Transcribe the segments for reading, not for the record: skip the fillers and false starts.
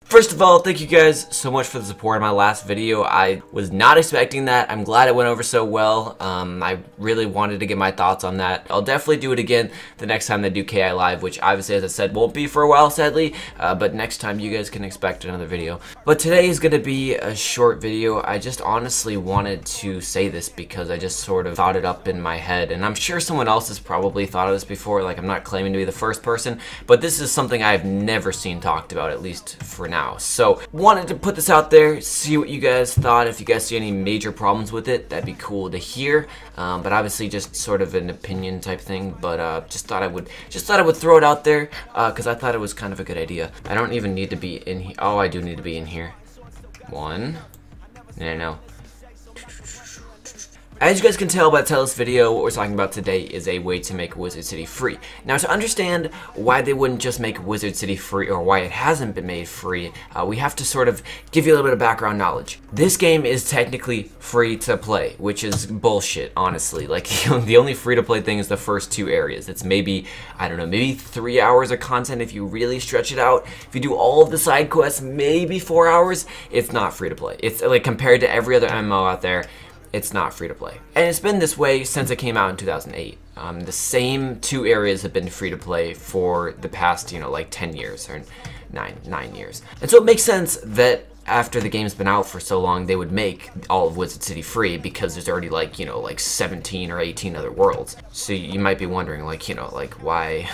First of all, thank you guys so much for the support in my last video. I was not expecting that. I'm glad it went over so well. I really wanted to get my thoughts on that. I'll definitely do it again the next time they do KI Live, which obviously, as I said, won't be for a while, sadly. But next time you guys can expect another video. But today is going to be a short video. I just honestly wanted to say this because I just sort of thought it up in my head. And I'm sure someone else has probably thought of this before. Like, I'm not claiming to be the first person, but this is something I've never seen talked about, at least for now. So wanted to put this out there, see what you guys thought. If you guys see any major problems with it, that'd be cool to hear. But obviously just sort of an opinion type thing. But just thought I would throw it out there because I thought it was kind of a good idea. I don't even need to be in here. Oh, I do need to be in here. One. No. As you guys can tell by the title of this video, what we're talking about today is a way to make Wizard City free. Now, to understand why they wouldn't just make Wizard City free, or why it hasn't been made free, we have to sort of give you a little bit of background knowledge. This game is technically free to play, which is bullshit, honestly. Like, the only free to play thing is the first 2 areas. It's maybe, I don't know, maybe 3 hours of content if you really stretch it out. If you do all of the side quests, maybe 4 hours. It's not free to play. It's like, compared to every other MMO out there, it's not free to play. And it's been this way since it came out in 2008. The same 2 areas have been free to play for the past, like 10 years or 9 years. And so it makes sense that after the game's been out for so long, they would make all of Wizard City free because there's already like 17 or 18 other worlds. So you might be wondering why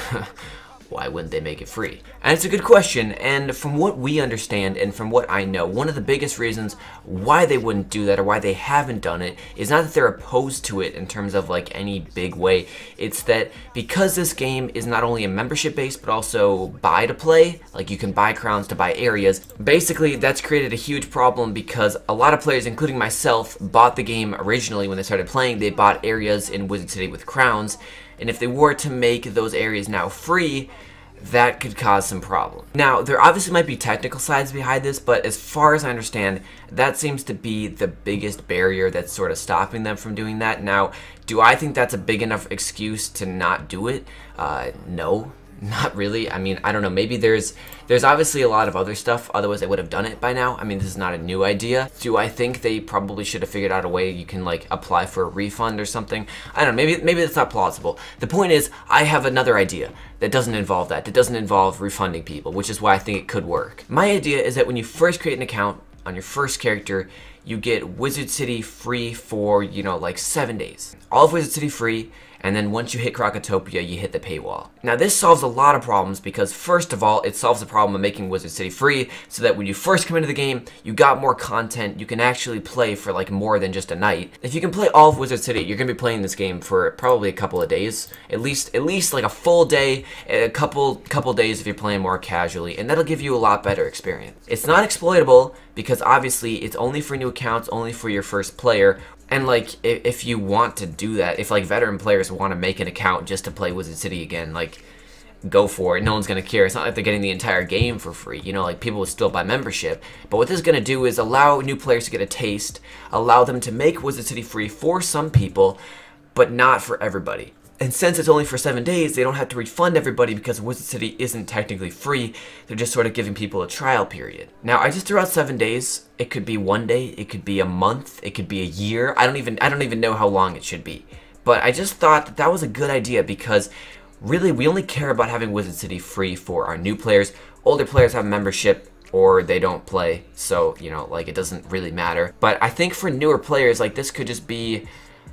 why wouldn't they make it free? And it's a good question, and from what we understand and from what I know, one of the biggest reasons why they wouldn't do that or why they haven't done it is not that they're opposed to it in terms of like any big way. It's that because this game is not only a membership base but also buy to play, like you can buy crowns to buy areas, basically that's created a huge problem because a lot of players, including myself, bought the game originally when they started playing. They bought areas in Wizard City with crowns, and if they were to make those areas now free, that could cause some problem. Now, there obviously might be technical sides behind this, but as far as I understand, that seems to be the biggest barrier that's sort of stopping them from doing that. Now, do I think that's a big enough excuse to not do it? No. Not really. I mean, I don't know. Maybe there's obviously a lot of other stuff. Otherwise, they would have done it by now. I mean, this is not a new idea. Do I think they probably should have figured out a way you can like apply for a refund or something? I don't know. Maybe that's not plausible. The point is, I have another idea that doesn't involve that. That doesn't involve refunding people, which is why I think it could work. My idea is that when you first create an account on your first character, you get Wizard City free for, like 7 days. All of Wizard City free. And then once you hit Krokotopia, you hit the paywall. Now this solves a lot of problems because first of all, it solves the problem of making Wizard City free so that when you first come into the game, you got more content, you can actually play for like more than just a night. If you can play all of Wizard City, you're gonna be playing this game for probably a couple of days. At least like a full day, a couple days if you're playing more casually, and that'll give you a lot better experience. It's not exploitable because obviously it's only for new accounts, only for your first player. And like, if you want to do that, if like veteran players want to make an account just to play Wizard City again, like, go for it. No one's going to care. It's not like they're getting the entire game for free. Like people will still buy membership. But what this is going to do is allow new players to get a taste, allow them to make Wizard City free for some people, but not for everybody. And since it's only for 7 days, they don't have to refund everybody because Wizard City isn't technically free. They're just sort of giving people a trial period. Now, I just threw out 7 days. It could be 1 day, it could be a month, it could be a year. I don't even know how long it should be. But I just thought that was a good idea because really we only care about having Wizard City free for our new players. Older players have membership or they don't play. So, like it doesn't really matter. But I think for newer players, like this could just be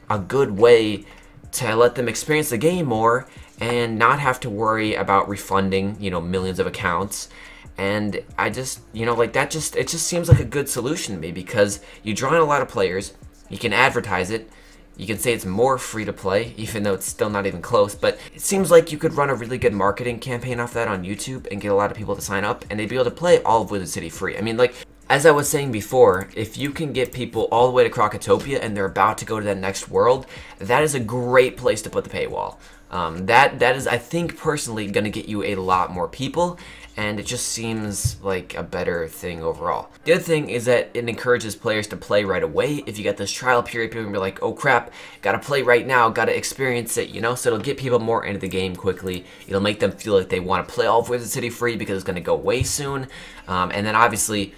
a good way to let them experience the game more and not have to worry about refunding, millions of accounts. And I just, like that it just seems like a good solution to me because you draw in a lot of players, you can advertise it, you can say it's more free to play, even though it's still not even close, but it seems like you could run a really good marketing campaign off that on YouTube and get a lot of people to sign up and they'd be able to play all of Wizard City free. I mean, like, as I was saying before, if you can get people all the way to Krokotopia and they're about to go to that next world, that is a great place to put the paywall. That is, I think, personally going to get you a lot more people, and it just seems like a better thing overall. The other thing is that it encourages players to play right away. If you get this trial period, people are gonna be like, oh crap, gotta play right now, gotta experience it, you know? So it'll get people more into the game quickly. It'll make them feel like they want to play all of Wizard City free because it's gonna go away soon. And then obviously,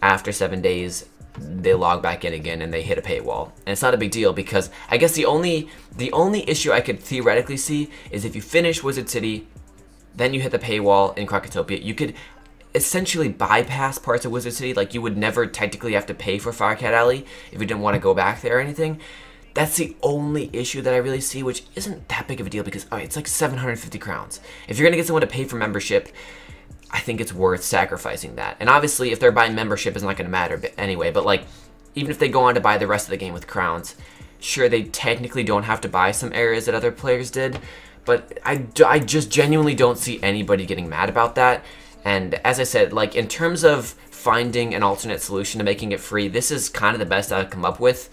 after 7 days, they log back in again and they hit a paywall. And it's not a big deal because I guess the only issue I could theoretically see is if you finish Wizard City, then you hit the paywall in Krakatopia, you could essentially bypass parts of Wizard City. Like, you would never technically have to pay for Firecat Alley if you didn't want to go back there or anything. That's the only issue that I really see, which isn't that big of a deal because, alright, it's like 750 crowns. If you're going to get someone to pay for membership, I think it's worth sacrificing that. And obviously, if they're buying membership, it's not going to matter anyway. But, like, even if they go on to buy the rest of the game with crowns, sure, they technically don't have to buy some areas that other players did. But I just genuinely don't see anybody getting mad about that. And as I said, like, in terms of finding an alternate solution to making it free, this is kind of the best I've come up with.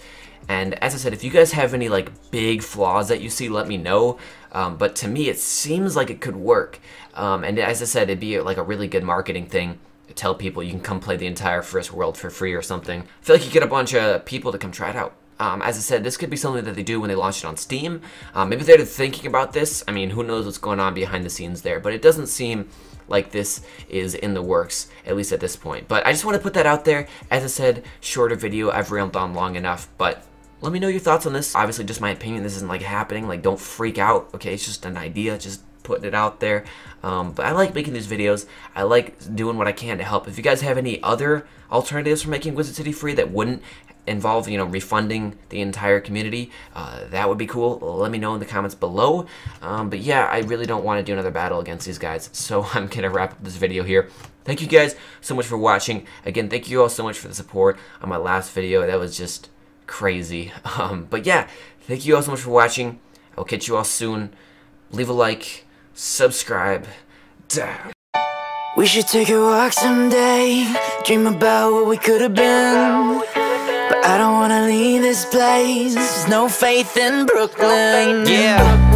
And as I said, if you guys have any, like, big flaws that you see, let me know. But to me, it seems like it could work. And as I said, it'd be like a really good marketing thing to tell people you can come play the entire first world for free or something. I feel like you get a bunch of people to come try it out. As I said, this could be something that they do when they launch it on Steam. Maybe they're thinking about this. I mean, who knows what's going on behind the scenes there. But it doesn't seem like this is in the works, at least at this point. But I just want to put that out there. As I said, shorter video. I've rambled on long enough, but let me know your thoughts on this. Obviously, just my opinion. This isn't like happening. Like, don't freak out. Okay, it's just an idea. Just putting it out there. But I like making these videos. I like doing what I can to help. If you guys have any other alternatives for making Wizard City free that wouldn't involve, you know, refunding the entire community, that would be cool. Let me know in the comments below. But yeah, I really don't want to do another battle against these guys, so I'm gonna wrap up this video here. Thank you guys so much for watching. Again, thank you all so much for the support on my last video. That was just crazy. But yeah, thank you all so much for watching. I'll catch you all soon. Leave a like, subscribe. Damn. We should take a walk someday, dream about what we could have been. But I don't wanna leave this place, there's no faith in Brooklyn. Yeah.